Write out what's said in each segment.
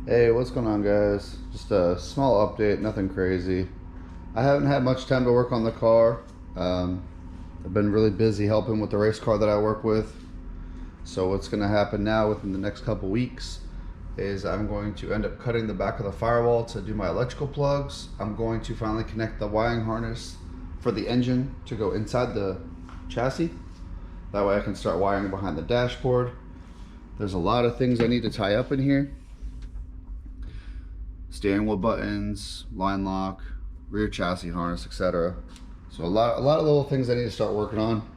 Hey, what's going on, guys? Just a small update, nothing crazy. I haven't had much time to work on the car. I've been really busy helping with the race car that I work with. So what's going to happen now within the next couple weeks is I'm going to end up cutting the back of the firewall to do my electrical plugs. I'm going to finally connect the wiring harness for the engine to go inside the chassis. That way I can start wiring behind the dashboard. There's a lot of things I need to tie up in here. Steering wheel buttons, line lock, rear chassis harness, etc. So a lot of little things I need to start working on.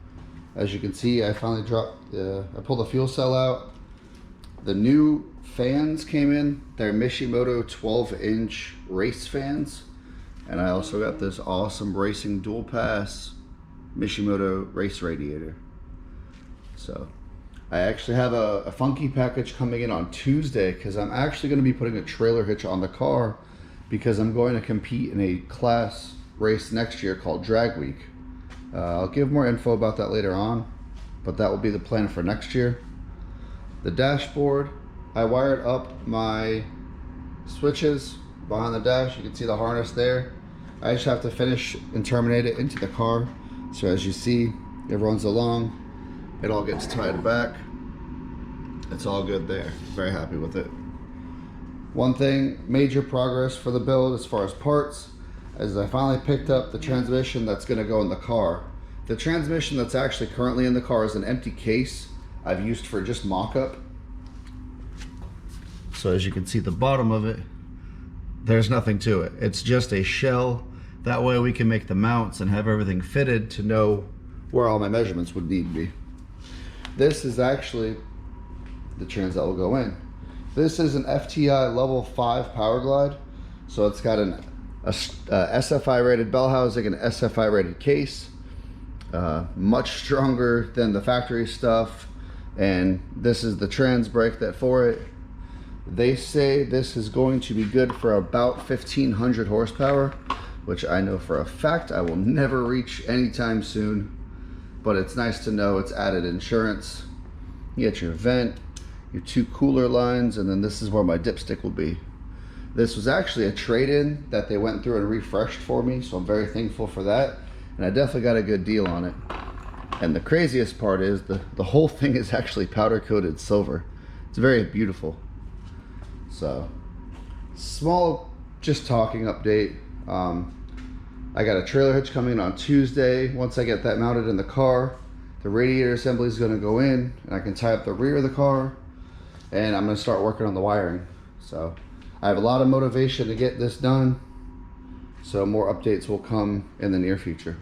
As you can see, I finally I pulled the fuel cell out. The new fans came in. They're Mishimoto 12-inch race fans. And I also got this awesome racing dual pass Mishimoto race radiator. So I actually have a funky package coming in on Tuesday because I'm actually going to be putting a trailer hitch on the car because I'm going to compete in a class race next year called Drag Week. I'll give more info about that later on, but that will be the plan for next year. The dashboard, I wired up my switches behind the dash. You can see the harness there. I just have to finish and terminate it into the car. So as you see, it runs along. It all gets tied back. It's all good there. Very happy with it. One thing, major progress for the build as far as parts, is I finally picked up the transmission that's going to go in the car. The transmission that's actually currently in the car is an empty case I've used for just mock-up. So as you can see the bottom of it, there's nothing to it. It's just a shell. That way we can make the mounts and have everything fitted to know where all my measurements would need to be. This is actually the trans that will go in. This is an FTI level 5 powerglide. So it's got a SFI rated bell housing and SFI rated case. Much stronger than the factory stuff. And this is the trans brake that for it. They say this is going to be good for about 1500 horsepower, which I know for a fact I will never reach anytime soon. But it's nice to know it's added insurance. You get your vent, your 2 cooler lines, and then this is where my dipstick will be. This was actually a trade-in that they went through and refreshed for me, so I'm very thankful for that. And I definitely got a good deal on it. And the craziest part is the whole thing is actually powder-coated silver. It's very beautiful. So, small, just talking update. I got a trailer hitch coming in on Tuesday. Once I get that mounted in the car, the radiator assembly is going to go in and I can tie up the rear of the car, and I'm going to start working on the wiring. So I have a lot of motivation to get this done. So more updates will come in the near future.